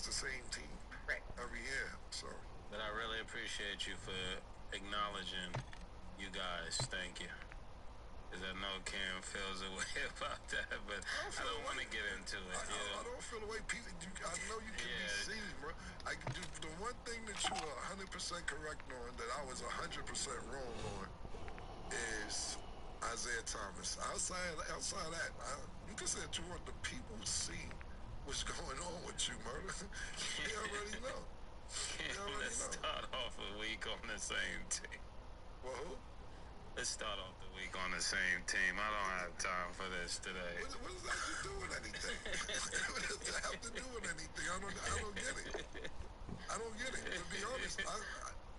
it's the same team every year. So, but I really appreciate you for acknowledging you guys. Thank you. Because I know Cam feels a way about that, but I don't want to get into it. I don't feel the way people. I know you can be seen, bro. I can do the one thing that you are 100% correct on that I was 100% wrong on is Isaiah Thomas. Outside that, you can say that you want the people to see what's going on with you, murder. They already know. Let's start off a week on the same team. Well, who? Let's start off the week on the same team. I don't have time for this today. What does that have to do with anything? What does that have to do with anything? I don't get it. I don't get it. To be honest,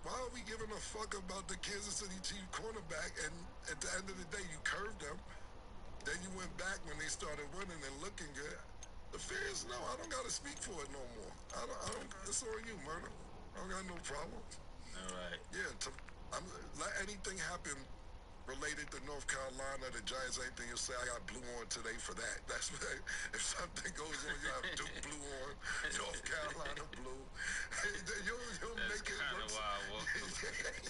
why are we giving a fuck about the Kansas City Chiefs cornerback? And at the end of the day, you curved them. Then you went back when they started winning and looking good. The fans know. I don't got to speak for it no more. I don't. It's on you, murder. I don't got no problem. All right. Yeah. Let anything happen related to North Carolina, the Giants, anything you say, I got blue on today for that. That's what if something goes on, you have Duke blue on, North Carolina blue. You'll make it work.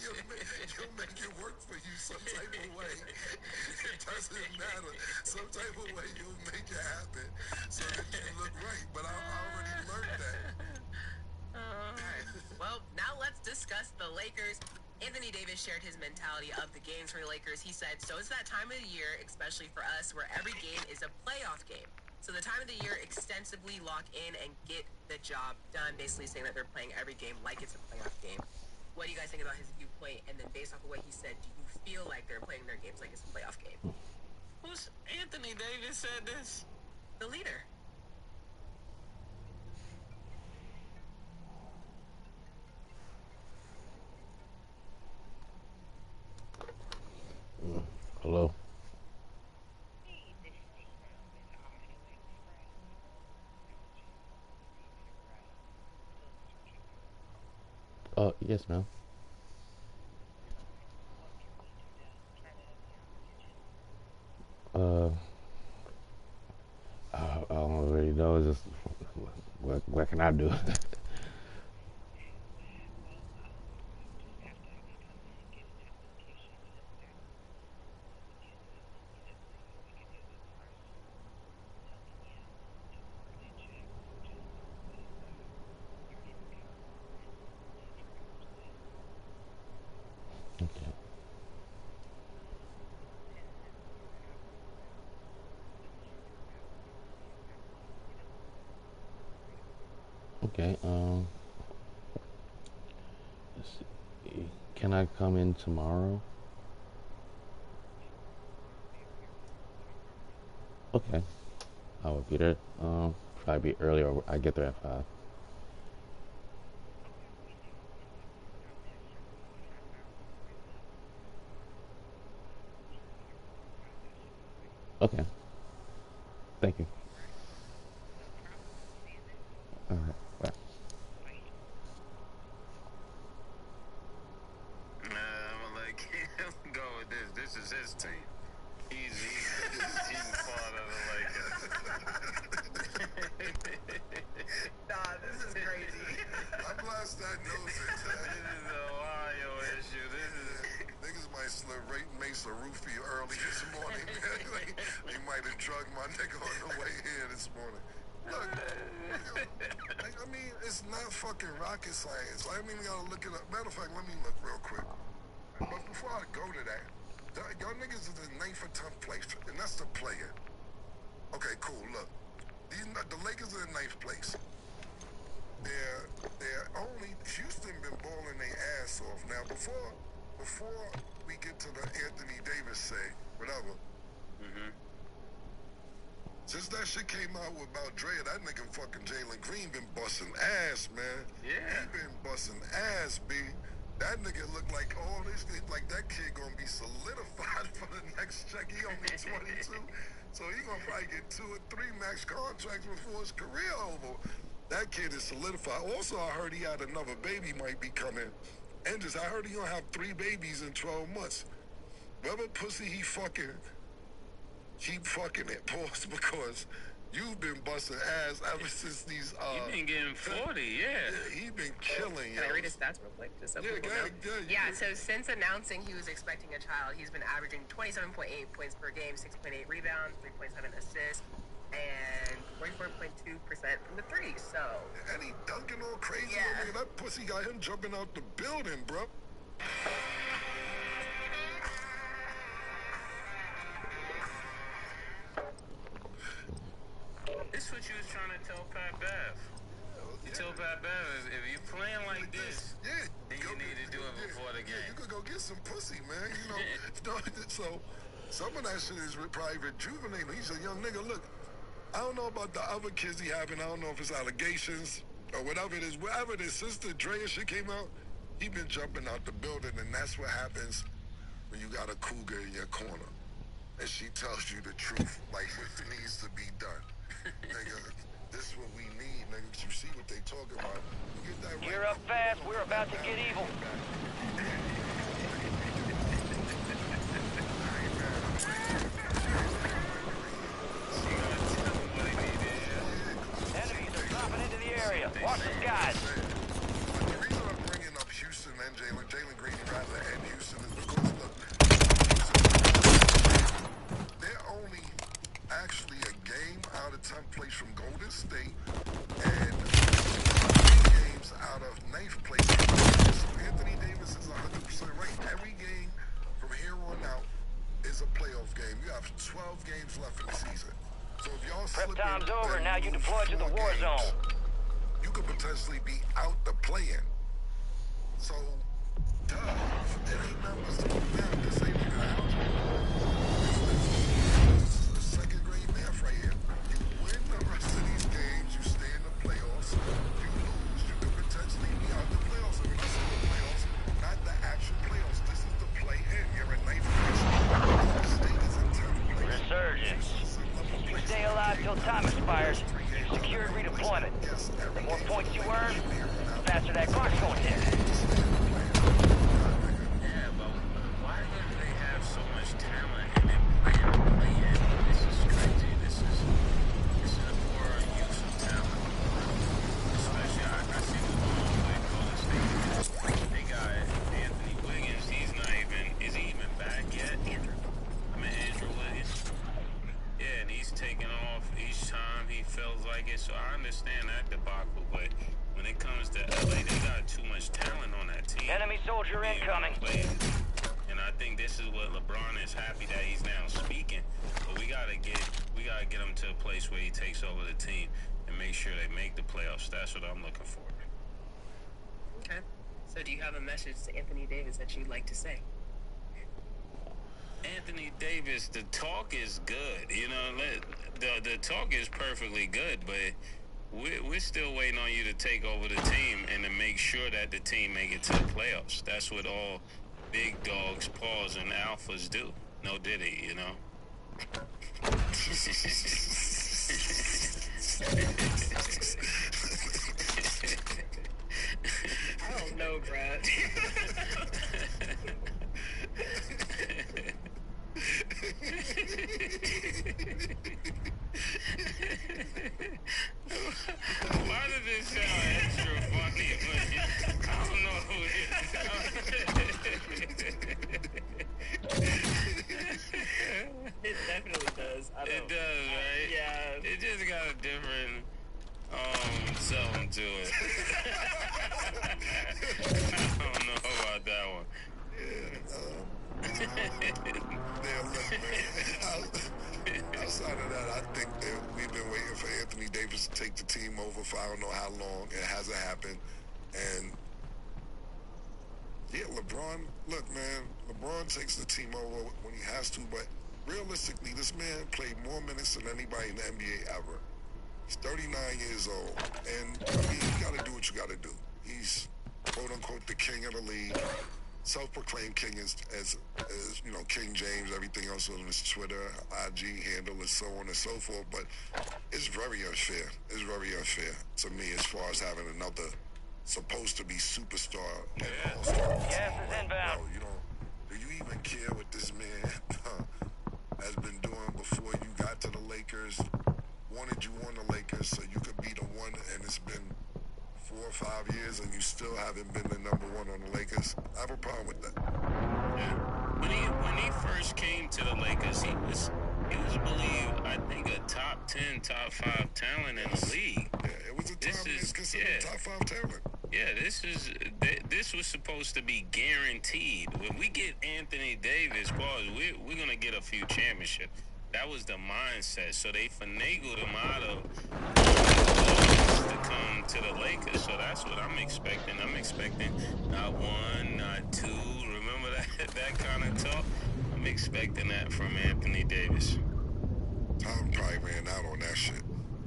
You'll make it work for you some type of way. It doesn't matter. Some type of way you'll make it happen so that you look right. But I already learned that. All right. Well, now let's discuss the Lakers. Anthony Davis shared his mentality of the games for the Lakers. He said, so it's that time of the year, especially for us, where every game is a playoff game. So the time of the year, extensively lock in and get the job done, basically saying that they're playing every game like it's a playoff game. What do you guys think about his viewpoint? And then based off of what he said, do you feel like they're playing their games like it's a playoff game? Who's Anthony Davis said this? The leader. Hello. Yes, ma'am. Uh, I don't really know. Just what can I do? Okay. Okay. Let's see. Can I come in tomorrow? Okay. I will be there. Probably be earlier. I get there at 5. Okay. Thank you. All right. Bye. I'm gonna let Cam go with this. This is his team. He's part of the Lakers. Nah, this is crazy. I'm blessed that knows it. This is an Ohio issue. Niggas might slip right Mesa Roofie early this morning. They might have drugged my nigga on the way here this morning. Look, I mean, it's not fucking rocket science. I mean, we gotta look it up. Matter of fact, let me look real quick. But before I go to that, y'all niggas is in 9th or 10th place, and that's the player. Okay, cool. Look, the Lakers are in 9th place. They're only Houston been balling their ass off. Now before we get to the Anthony Davis say whatever. Since that shit came out about Dre, that nigga fucking Jalen Green been busting ass, man. Yeah. He been busting ass, B. That nigga look like all this, like that kid gonna be solidified for the next check. He only 22, so he gonna probably get 2 or 3 max contracts before his career over. That kid is solidified. Also, I heard he had another baby might be coming. And I heard he gonna have 3 babies in 12 months. Whatever pussy he fucking, keep fucking it, pause, because You've been busting ass ever since these. He been getting 40, yeah. He been killing. Can I read his stats real quick, just so people know? Yeah. So since announcing he was expecting a child, he's been averaging 27.8 points per game, 6.8 rebounds, 3.7 assists, and 44.2% from the three. So. And he dunking all crazy. Yeah. Nigga, that pussy got him jumping out the building, bro. This is what you was trying to tell Pat Bev. You told Pat Bev, if you playing like this, then you need to do it before the game. You could go get some pussy, man. You know, so some of that shit is probably rejuvenating. He's a young nigga. Look, I don't know about the other kids he having. I don't know if it's allegations or whatever it is. Whatever it is, since the Drea shit came out, he been jumping out the building, and that's what happens when you got a cougar in your corner. And she tells you the truth, like what needs to be done. Nigga, this is what we need, nigga. You see what they talking about. You get that right. Gear up fast, we're about to get evil. Enemies are dropping into the area. Watch the skies. The reason I'm bringing up Houston and Jalen Green rather and Houston is because, look, they're only actually a game out of 10 place from Golden State and 3 games out of 9th place. So Anthony Davis is 100% right. Every game from here on out is a playoff game. You have 12 games left in the season. So if y'all Prep time's over, now you deploy to the war zone. You could potentially be out the play-in. So, duh, it ain't nothing but simple math. This ain't even algebra. This is second grade math right here. You win the rest of these games, you stay in the playoffs. You lose, you could potentially be out the playoffs. And when I say the playoffs, not the actual playoffs. This is the play-in. You're in 9th place. The state is in 10th place. Resurgence. You stay alive till time expires. You secured redeployment. The more points you earn, the faster that clock's going down. Yeah, but why do they have so much talent and then play-in? This is crazy. This is a poor use of talent. Especially, I see what's going on with Golden State. They got Anthony Wiggins. Is he even back yet? Andrew Wiggins. Yeah, and he's taking off each time he feels like it. So I understand that debacle, but when it comes to LA, they got too much talent on that team. Enemy soldier incoming. And I think this is what LeBron is happy that he's now speaking. But we gotta get him to a place where he takes over the team and make sure they make the playoffs. That's what I'm looking for. Okay. So do you have a message to Anthony Davis that you'd like to say? Anthony Davis, the talk is good. You know, the talk is perfectly good, but we're still waiting on you to take over the team and to make sure that the team make it to the playoffs. That's what all big dogs, paws, and alphas do. No Diddy, you know. I don't know, Brad. Why did this sound extra funny? I don't know who it It definitely does. It does, right? Yeah. It just got a different something to it. I don't know about that one. Outside of that, I think that we've been waiting for Anthony Davis to take the team over for I don't know how long. It hasn't happened. And yeah, LeBron, look, man, LeBron takes the team over when he has to, but realistically, this man played more minutes than anybody in the NBA ever. He's 39 years old, and I mean, you got to do what you got to do. He's quote unquote the king of the league. Self-proclaimed king as you know, King James, everything else on his Twitter, IG handle, and so on and so forth. But it's very unfair. It's very unfair to me as far as having another supposed to be superstar and all-star. Gas is inbound. Bro, do you even care what this man has been doing before you got to the Lakers? wanted you on the Lakers so you could be the one, and it's been 4 or 5 years and you still haven't been the number one on the Lakers. I have a problem with that. When he first came to the Lakers, he was believed, I think, a top 10, top 5 talent in the league. Yeah, it was a time when it's considered top 5 talent. Yeah, this was supposed to be guaranteed. When we get Anthony Davis, we're gonna get a few championships. That was the mindset. So they finagled him out of to come to the Lakers. So that's what I'm expecting. I'm expecting not 1, not 2. Remember that kind of talk? I'm expecting that from Anthony Davis. Tom probably ran out on that shit.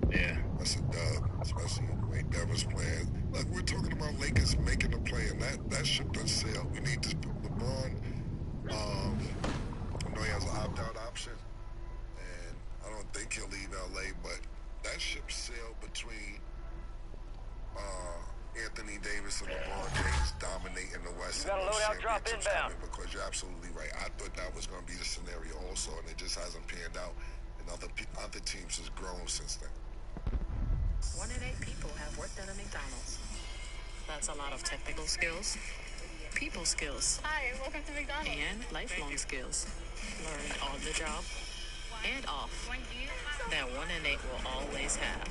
Yeah. That's a dub, especially the way Devon's playing. Look, we're talking about Lakers making a play, and that ship done sailed. We need to LeBron. I know he has an opt-out option, and I don't think he'll leave LA, but that ship sailed between Anthony Davis and LeBron James dominating the West. You got a loadout drop inbound. Because you're absolutely right. I thought that was going to be the scenario also, and it just hasn't panned out. And other teams has grown since then. 1 in 8 people have worked at a McDonald's. That's a lot of technical skills, people skills. Hi, welcome to McDonald's. And lifelong skills. Learned on the job and off. That 1 in 8 will always have.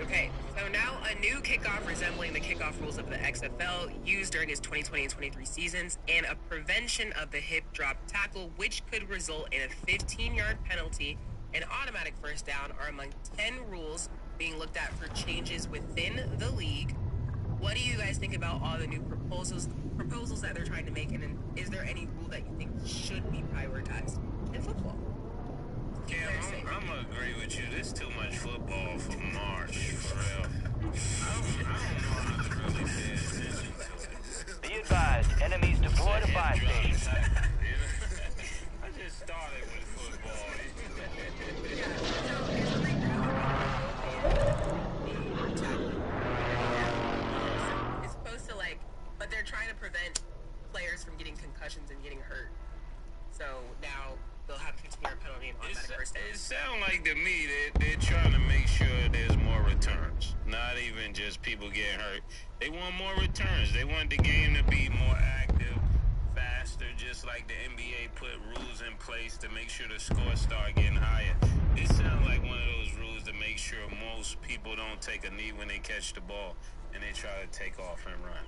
Okay, so now a new kickoff resembling the kickoff rules of the XFL used during its 2020 and 23 seasons, and a prevention of the hip drop tackle, which could result in a 15-yard penalty and automatic first down, are among 10 rules being looked at for changes within the league. What do you guys think about all the new proposals that they're trying to make, and is there any rule that you think should be prioritized in football? Yeah, I'm gonna agree with you. There's too much football for March, for real. I don't know how to really pay attention to it. Be advised, enemies deploy to buy stations. I just started with football. It's supposed to but they're trying to prevent players from getting concussions and getting hurt. So now they'll have a 15-yard penalty and automatic first down. It sounds like to me they're trying to make sure there's more returns, not even just people getting hurt. They want more returns. They want the game to be more active, faster, just like the NBA put rules in place to make sure the scores start getting higher. It sounds like one of those rules to make sure most people don't take a knee when they catch the ball and they try to take off and run,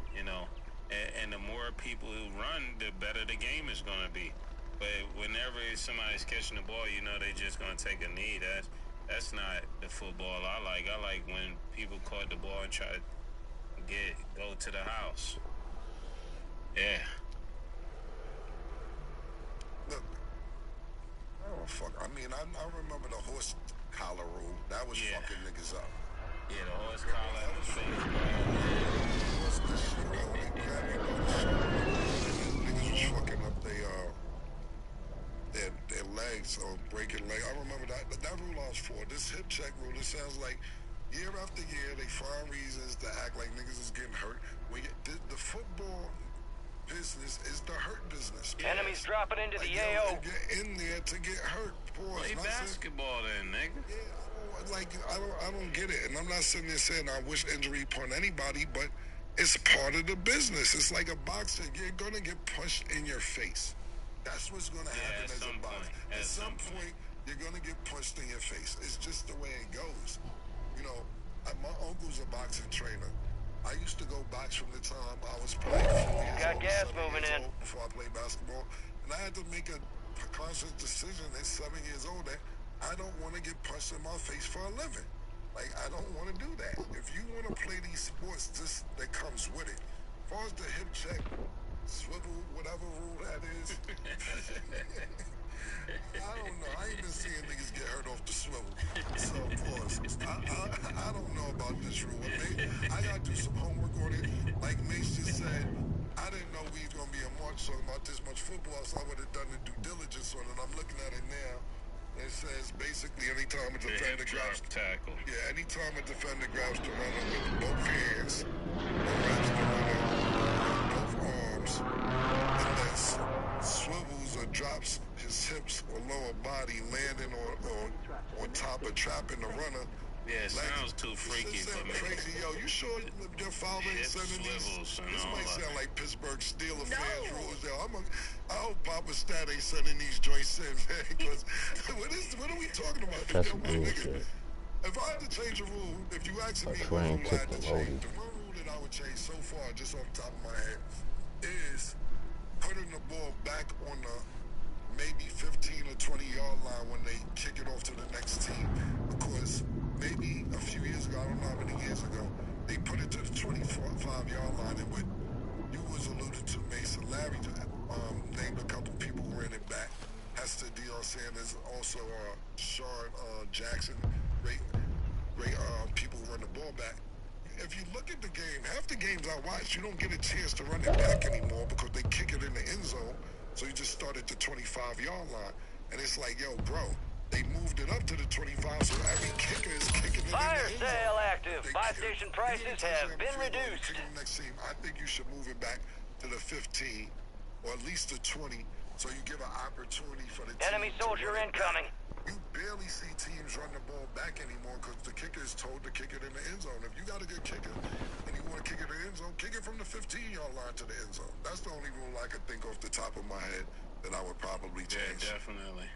And the more people who run, the better the game is going to be. But whenever somebody's catching the ball, they're just going to take a knee. That's not the football I like. I like when people caught the ball and try to go to the house. Yeah. Look, I remember the horse collar rule. That was fucking niggas up. Yeah, the horse collar and the face. Niggas was fucking up their legs or breaking legs. I remember that rule I was for. This hip check rule, it sounds like year after year they find reasons to act like niggas is getting hurt. The football business is the hurt business. Enemies dropping into the AO. Get in there to get hurt. Play basketball then, nigga. Yeah, I don't get it. And I'm not sitting there saying I wish injury upon anybody, but it's part of the business. It's like a boxer. You're gonna get punched in your face. That's what's gonna happen as a boxer. At some point, you're gonna get punched in your face. It's just the way it goes. My uncle's a boxing trainer. I used to go box from the time I was probably 4 years Got old, gas 7 moving years in. old before I played basketball. And I had to make a conscious decision at 7 years old that I don't want to get punched in my face for a living. I don't want to do that. If you want to play these sports, that comes with it. As far as the hip check, swivel, whatever rule that is. I don't know. I ain't been seeing niggas get hurt off the swivel. So, of course, I don't know about this rule. I got to do some homework on it. Like Mace just said, I didn't know we was going to be in March talking about this much football, so I would have done the due diligence on it. I'm looking at it now. It says basically anytime a defender grabs tackle. Yeah, anytime a defender grabs the runner with both hands, or grabs the runner with both arms, and then swivels or drops his hips or lower body landing on top of trapping the runner. Yeah, it sounds too freaky for me. Crazy, yo. You sure your father ain't sending these? This might sound like Pittsburgh Steelers fans rules, yo. I hope Papa Stat ain't sending these joints in, man. Because what are we talking about? That's yo, bullshit. if I had to change a rule, if you ask me what rule I had to change, the one rule that I would change so far, just off the top of my head, is putting the ball back on the maybe 15 or 20 yard line when they kick it off to the next team. Because maybe a few years ago, I don't know how many years ago, they put it to the 25-yard line, and what you was alluded to, Mason, Larry named a couple people who ran it back. Hester, Deion Sanders, also Sean Jackson, great people who run the ball back. If you look at the game, half the games I watch, you don't get a chance to run it back anymore because they kick it in the end zone. So you just start at the 25-yard line. And it's like, yo, bro, they moved it up to the 25, so every kicker is kicking it Fire in the end zone. sale active. Buy station prices have been reduced. Next team, I think you should move it back to the 15 or at least the 20, so you give an opportunity for the team. Enemy soldier incoming. You barely see teams run the ball back anymore because the kicker is told to kick it in the end zone. If you got a good kicker and you want to kick it in the end zone, kick it from the 15-yard line to the end zone. That's the only rule I could think off the top of my head that I would probably change. Yeah, definitely.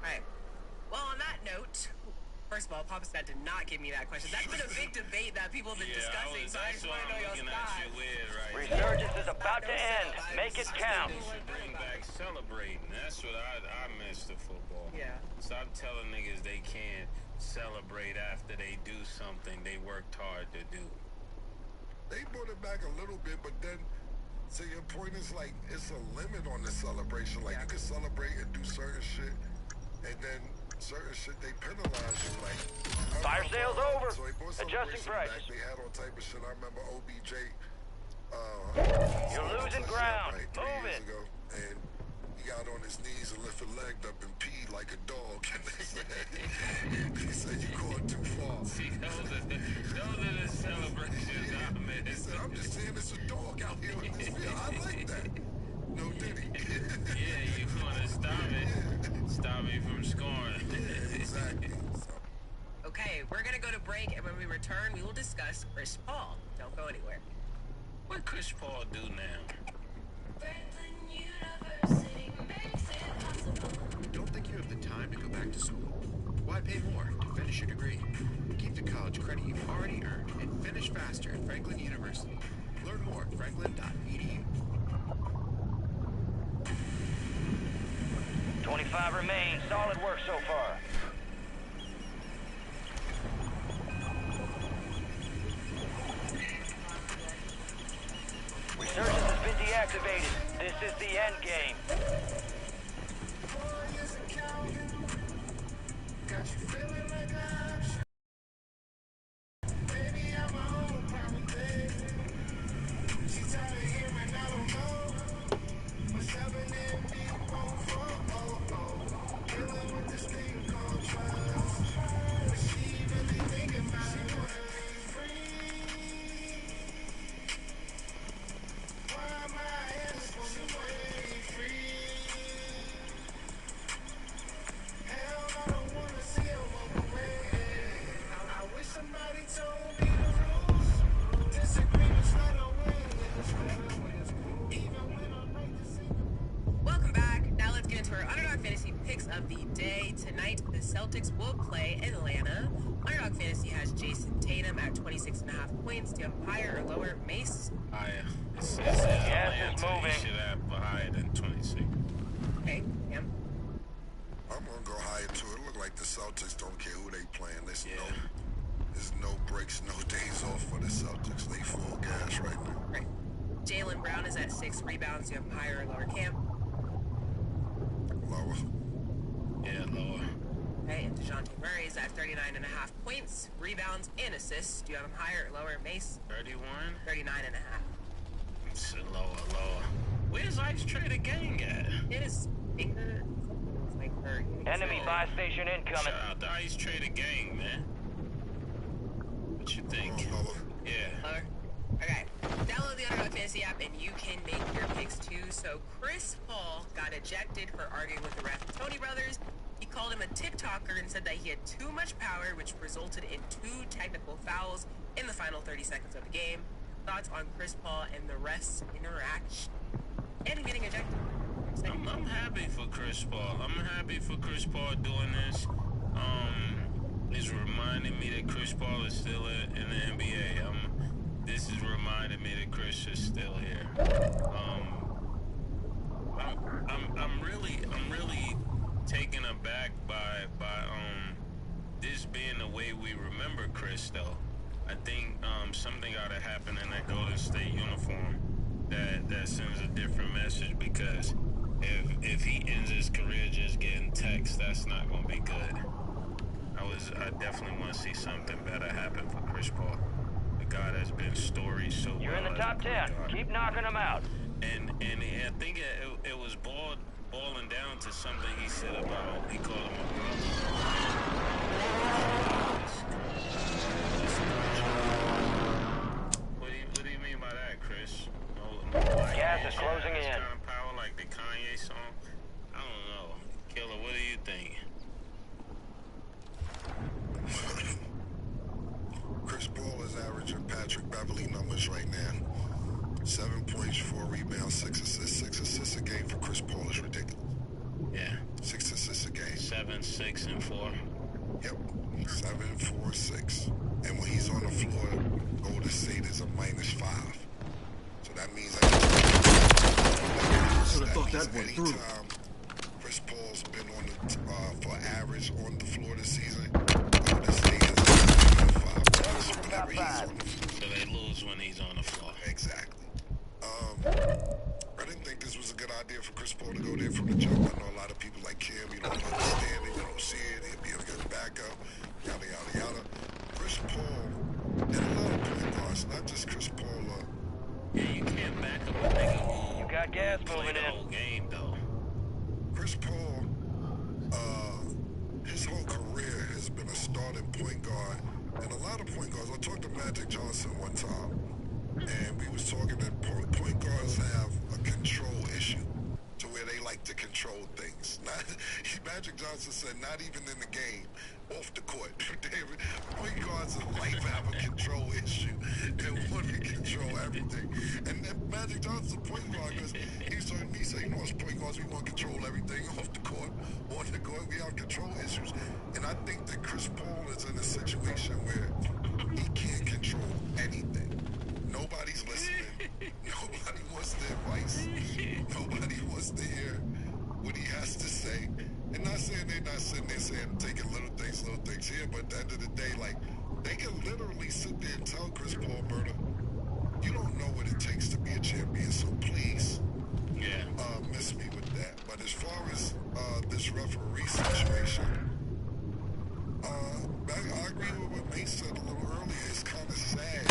Okay. Well, on that note, first of all, Papa Scott did not give me that question. That's been a big debate that people have been discussing, so I just want to know your thoughts. Resurgence is about to end. Make it count. They should bring back celebrating. That's what I miss the football. Yeah. Stop telling niggas they can't celebrate after they do something they worked hard to do. They brought it back a little bit, but then, so your point is like, it's a limit on the celebration. Like, you can celebrate and do certain shit, and then certain shit they penalize you. Like, Fire sale's over. So they brought Adjusting celebration prices. back. They had all type of shit. I remember OBJ. You're losing ground. Like 3 Move years it. ago, and he got on his knees and lifted leg up and peed like a dog. He said, you going too far. See, those are the celebrations I He miss. said, I'm just saying it's a dog out here in this field. I like that. No, did he? Yeah, you want to stop it. Stop me from scoring. Exactly. Okay, we're going to go to break, and when we return, we will discuss Chris Paul. Don't go anywhere. What Chris Paul do now? Don't think you have the time to go back to school? Why pay more to finish your degree? Keep the college credit you've already earned and finish faster at Franklin University. Learn more at franklin.edu. 25 remain. Solid work so far. Resurgence has been deactivated. This is the end game. Welcome back. Now let's get into our Underdog Fantasy picks of the day. Tonight, the Celtics will play Atlanta. Underdog Fantasy has Jason Tatum at 26.5 points. Do you have higher or lower? Mace? Higher. It's Yes, it's moving. Should have higher than 26. Okay, yeah. I'm gonna go higher too. It look like the Celtics don't care who they playing. There's Yeah. no breaks, no days off for the Celtics. They full gas right now. Right. Jaylen Brown is at 6 rebounds. Do you have higher or lower? Cam? Lower. Yeah, lower. Okay, and DeJounte Murray is at 39.5 points, rebounds, and assists. Do you have him higher or lower? Mace? 31? 39.5. It's lower. Where's Ice Trader Gang at? It is bigger. It's like her. Enemy buy station incoming. Shout out to Ice Trader Gang, man. What you think? Lower. Yeah. Lower. Okay. Download the Underdog Fantasy fantasy app, and you can make your picks too. So Chris Paul got ejected for arguing with the ref Tony Brothers. He called him a TikToker and said that he had too much power, which resulted in 2 technical fouls in the final 30 seconds of the game. Thoughts on Chris Paul and the refs' interaction and him getting ejected? I'm happy for Chris Paul. I'm happy for Chris Paul doing this. It's reminding me that Chris Paul is still in the NBA. This is reminding me that Chris is still here. I'm really taken aback by this being the way we remember Chris, though. I think something ought to happen in that Golden State uniform that sends a different message, because if he ends his career just getting texts, that's not gonna be good. I definitely want to see something better happen for Chris Paul. The guy that's been storied so well. You're in the top 10. Keep knocking them out. And I think it was boiling down to something he said about, he called him a brother. What do you mean by that, Chris? Gas is closing in. Kind of power, like the Kanye song? I don't know. Killer, what do you think? Chris Paul is averaging Patrick Beverly numbers right now. 7 points, 4 rebounds, 6 assists. 6 assists a game for Chris Paul is ridiculous. Yeah. 6 assists a game. 7, 6, and 4. Yep. 7, 4, 6. And when he's on the floor, Golden State is a -5. So that means I should have thought that went through. Chris Paul's been on the for average on the floor this season. Golden State is -5 whenever he's on the floor. So they lose when he's on the floor. Exactly. I didn't think this was a good idea for Chris Paul to go there from the jump. I know a lot of people like Kim, you don't understand it, you don't see it, he'll be able to get a backup, yada, yada, yada. Chris Paul, and a lot of point guards, not just Chris Paul. Yeah, you can't back up a nigga who You got gas played moving the in. whole game, though. Chris Paul, his whole career has been a starting point guard, and a lot of point guards. I talked to Magic Johnson one time, and we was talking that point guards have a control issue to where they like to control things. Magic Johnson said not even in the game, off the court. Point guards in life have a control issue. They want to control everything. And then Magic Johnson's a point guard because he's telling me, say, you know, as point guards, we want to control everything off the court. On the court, we have control issues. And I think that Chris Paul is in a situation where he can't control anything. Nobody's listening. Nobody wants their advice. Nobody wants to hear what he has to say. And not saying they're not sitting there saying, taking little things here, but at the end of the day, like, they can literally sit there and tell Chris Paul, Berta, you don't know what it takes to be a champion, so please, miss me with that. But as far as this referee situation, I agree with what Mate said a little earlier. It's kind of sad.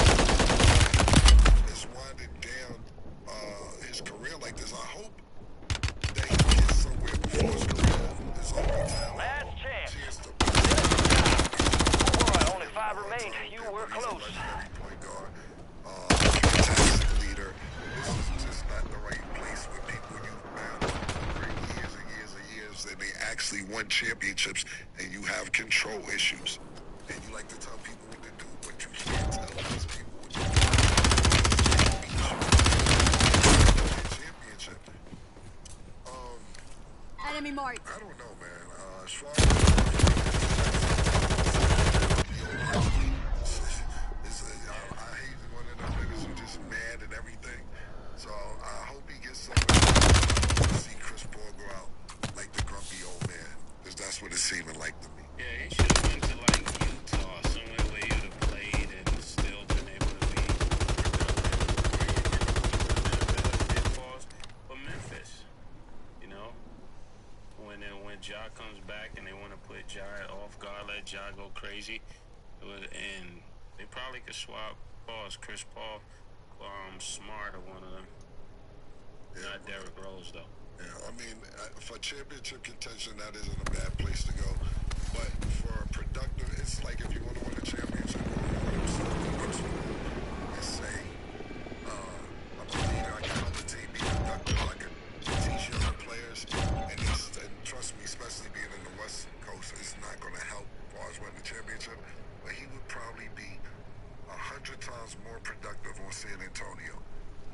It's winding down his career like this. I hope that he gets somewhere before his career is over. Last chance. To Only 5 remain. You were close. Point guard, fantastic leader. This is just not the right place for people you've been for years and years and years, and they actually won championships, and you have control issues, and you like to tell people what to do, but you can't tell those people what to do. Championship. Enemy marked. I don't know, man. As far as I hate one of them niggas who just mad and everything. So I hope he gets somewhere to see Chris Paul go out like the grumpy old man, because that's what it's seeming like to me. Yeah, he should have went to like Utah, somewhere where you'd have played and still been able to be pitfalls. But Memphis, you know, when Ja comes back and they want to put Ja off guard, let Ja go crazy, and they probably could swap balls. Chris Paul, Smart or one of them. Yeah. Not Derrick Rose though. Yeah, I mean, for championship contention, that isn't a bad place to go. But for productive, it's like if you want to win a championship, and say, I believe times more productive on San Antonio.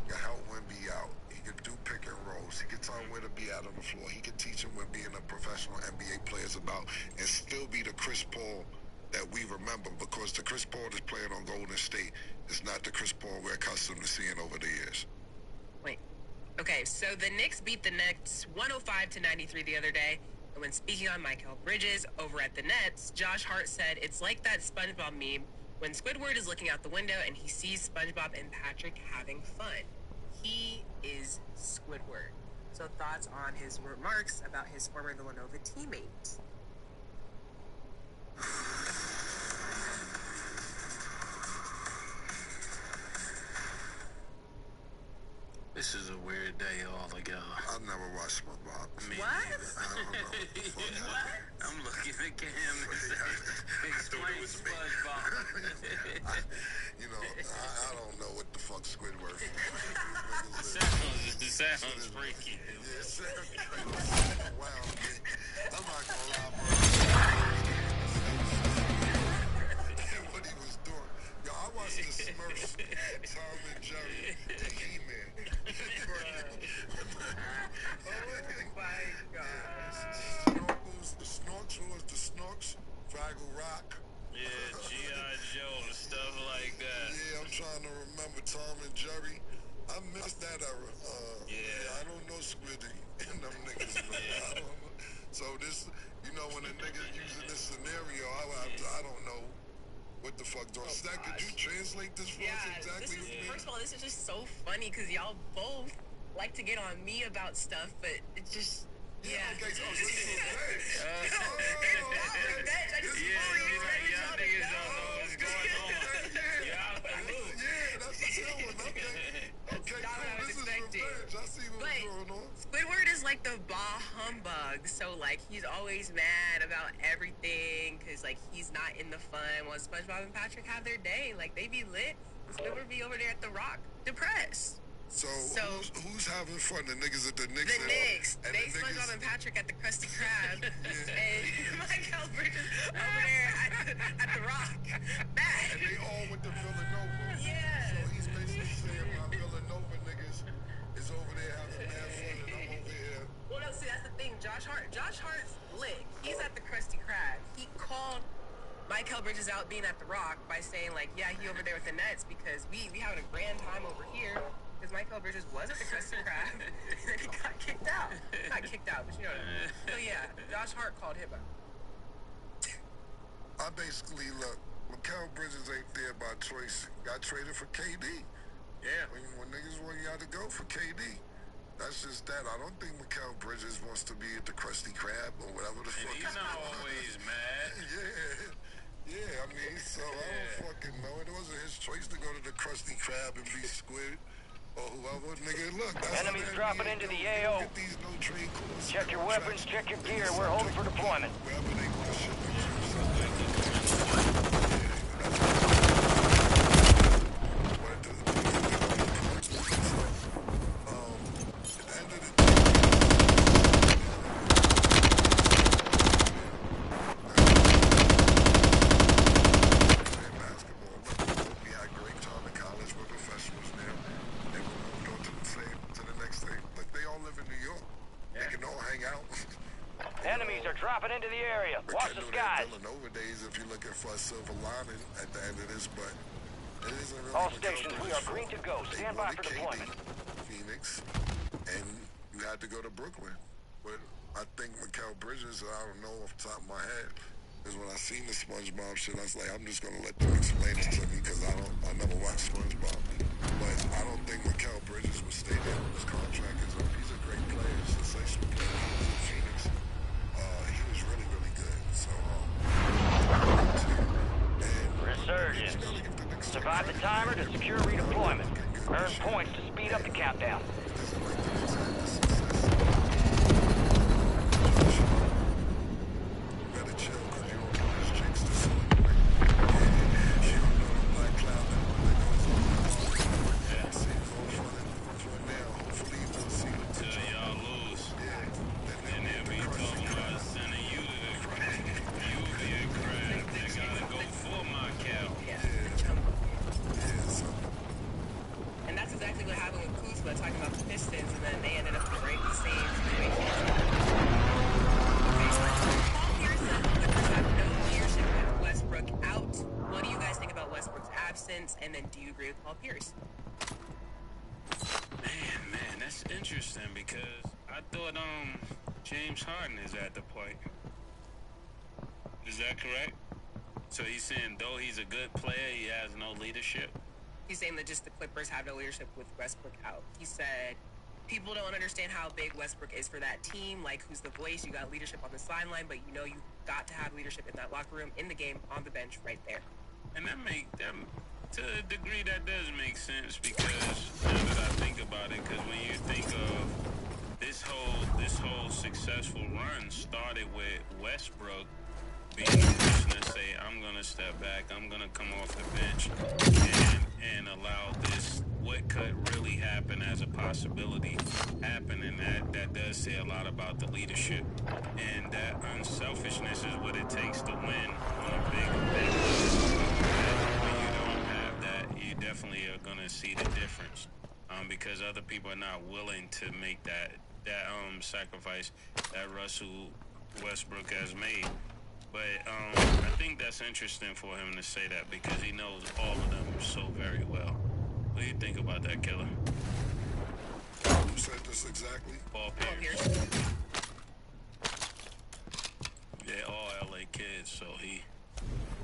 He can help Wemby out. He can do pick and rolls. He can tell him where to be out on the floor. He can teach him what being a professional NBA player is about and still be the Chris Paul that we remember, because the Chris Paul that's playing on Golden State is not the Chris Paul we're accustomed to seeing over the years. Wait. Okay, so the Knicks beat the Nets 105-93 the other day. And when speaking on Mikal Bridges over at the Nets, Josh Hart said it's like that SpongeBob meme when Squidward is looking out the window and he sees SpongeBob and Patrick having fun. He is Squidward. So thoughts on his remarks about his former Villanova teammate? This is a weird day altogether. I've never watched SpongeBob. Me What? neither. I don't know what the fuck happened. I'm looking at Cam and say, explain SpongeBob. You know, I don't know what the fuck Squidward is. Sounds freaky. Yeah, it sounds crazy. Wow. I'm not gonna lie, bro. What he was doing. Yo, I watched the Smurfs, Tom and Jerry, the He-Man. Oh my God. Snorkels, the Snorks, who was the Snorks? Fraggle Rock. Yeah, G.I. Joe and stuff like that. Yeah, I'm trying to remember Tom and Jerry. I missed that era. Yeah. I don't know Squiddy and them niggas. Man. I don't know. So this, you know, when a nigga using this scenario, I don't know what the fuck doing. Stack, could you translate this for us exactly? First of all, this is just so funny because y'all both like to get on me about stuff, but it just, yeah. Okay, so this is revenge. Y'all niggas don't know what's going on. Y'all Yeah, that's the chill one. Okay, Not what I cool. was This is expecting. revenge. I see what's going on. Squidward is like the bah humbug, so like he's always mad about everything because like he's not in the fun. While SpongeBob and Patrick have their day, like they be lit. Squidward be over there at the Rock, depressed. So who's having fun? The niggas at the Knicks? The Knicks. And They the niggas- SpongeBob and Patrick at the Krusty Krab, and Mikal Bridges over there at the Rock. Mad. And they all with the Villanova. Yeah. So he's basically saying my Villanova niggas is over there having mad fun and I'm over here. Well, no, see, that's the thing. Josh Hart's lit. He's at the Krusty Krab. He called Mikal Bridges out being at the Rock by saying, like, yeah, he over there with the Nets because we having a grand time over here. Because Mikal Bridges was at the Krusty Krab, and then he got kicked out. Not kicked out, but you know what I mean. So yeah, Josh Hart called him out. I basically, look, Mikal Bridges ain't there by choice. Got traded for KD. Yeah. When niggas want you out to go for KD. That's just that. I don't think Mikal Bridges wants to be at the Krusty Krab or whatever the And fuck. he's not always mad. Yeah, I mean, so I don't fucking know. It wasn't his choice to go to the Krusty Krab and be Squid or whoever. Nigga, look, that's Enemies how dropping NBA into the goes. They AO. don't get these no trade calls. Check your weapons, check your gear. We're holding for deployment. Wherever they want to ship it Enemies are dropping into the area. Watch the skies. Villanova days if you're looking for a silver lining at the end of this, but it isn't really. All stations, we are green to go. They Stand by wanted for deployment. Phoenix, and you had to go to Brooklyn. But I think Mikal Bridges, I don't know off the top of my head, is when I seen the SpongeBob shit, I was like, I'm just gonna let them explain it to me because I never watched SpongeBob. But I don't think Mikal Bridges would stay there when his contract is up. He's a great player, sensational player. He was in Phoenix. He was really, really good. So, Resurgence. Survive the timer to secure redeployment. Earn points to speed up the countdown. Better chill, because you don't know this chick's the same. She don't know the black cloud that goes on. See it go for now. Hopefully you will see it. Till y'all lose. Yeah. And they'll be talking about sending you to the crab. You be a crab. They gotta go for my cow. Yeah, the jumbo. Yeah, but talking about the Pistons, and then they ended up right in the same situation. Okay, so Paul Pierce said the Clippers have no leadership with Westbrook out. What do you guys think about Westbrook's absence? And then do you agree with Paul Pierce? Man, that's interesting because I thought James Harden is at the point. Is that correct? So he's saying though he's a good player, he has no leadership? He's saying that just the Clippers have no leadership with Westbrook out. He said, people don't understand how big Westbrook is for that team. Like, who's the voice? You got leadership on the sideline, but you know you got to have leadership in that locker room, in the game, on the bench, right there. And that to a degree, that does make sense because now that I think about it, because when you think of this whole successful run started with Westbrook being the person to say, I'm going to step back, I'm going to come off the bench and allow this, what could really happen as a possibility happen. And that does say a lot about the leadership. And that unselfishness is what it takes to win on a big level. When you don't have that, you definitely are going to see the difference because other people are not willing to make that sacrifice that Russell Westbrook has made. But I think that's interesting for him to say that because he knows all of them so very well. What do you think about that, Killer? Who said this exactly? Paul Pierce. They're all LA kids, so he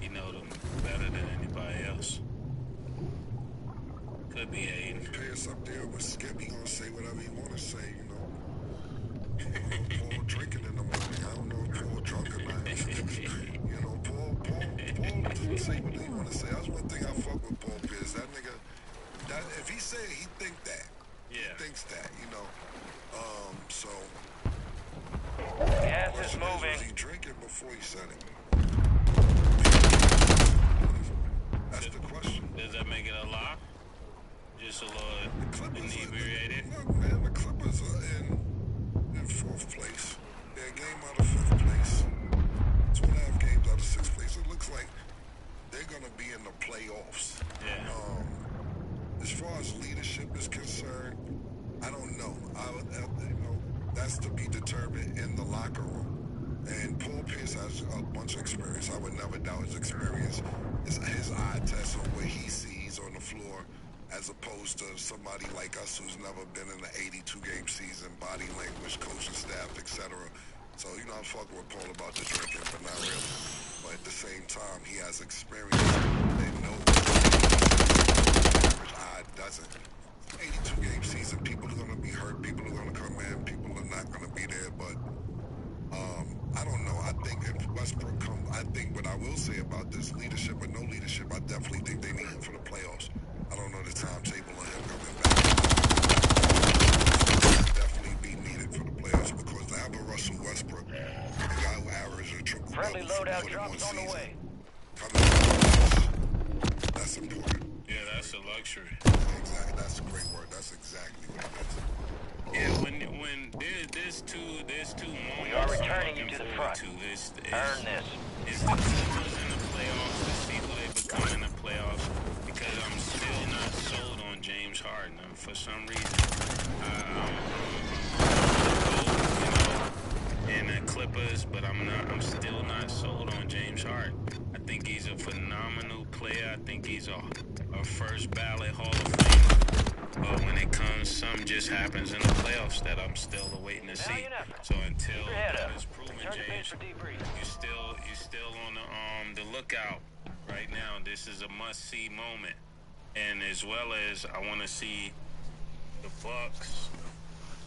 knows them better than anybody else. Could be Aiden. Pierce up there with Skip, he gonna say whatever he wanna say, you know. I don't know Paul drinking in the morning. I don't know if Paul drunk or not. You know, Paul doesn't say what he wanna say. That's one thing I fuck with Paul Pierce. That nigga, if he say it, he think that. Yeah. He thinks that, you know. So Gas is moving. Was he drinking before he said it? That's the question. Does that make it a lock? Just a little inebriated? Look, man, the Clippers are in fourth place. They're a game out of fifth place. 2.5 games out of sixth place. It looks like they're gonna be in the playoffs. Yeah. As far as leadership is concerned, I don't know. That's to be determined in the locker room. And Paul Pierce has a bunch of experience. I would never doubt his experience. His eye test on what he sees on the floor, as opposed to somebody like us who's never been in an 82-game season, body language, coaching staff, etc. So, you know, I fuck with Paul about the drinking, but not really. But at the same time, he has experience and knows the average eye doesn't. 82-game season, people are going to be hurt, people are going to come in, people are not going to be there, but I don't know. I think if Westbrook comes, I think what I will say about this leadership or no leadership, I definitely think they need him for the playoffs. I don't know the timetable of him coming back. Definitely be needed for the playoffs because to have a Russell Westbrook, a guy who averages a triple Friendly double for loadout more than drops one on the season, way. coming to the playoffs, that's important. Yeah, that's a luxury. Exactly, that's a great word. That's exactly what it is. Yeah, when there's two moments. We are returning you to the front. Earn this. Is the Clippers in the playoffs to see who they become in the playoffs? Because I'm still not sold on James Harden. For some reason, in the Clippers, but I'm still not sold on James Harden. I think he's a phenomenal player. I think he's a first ballot Hall of Famer. But when it comes, something just happens in the playoffs that I'm still awaiting to see. So until that is proven, James, you're still on the lookout right now. This is a must-see moment, and as well as I want to see the Bucks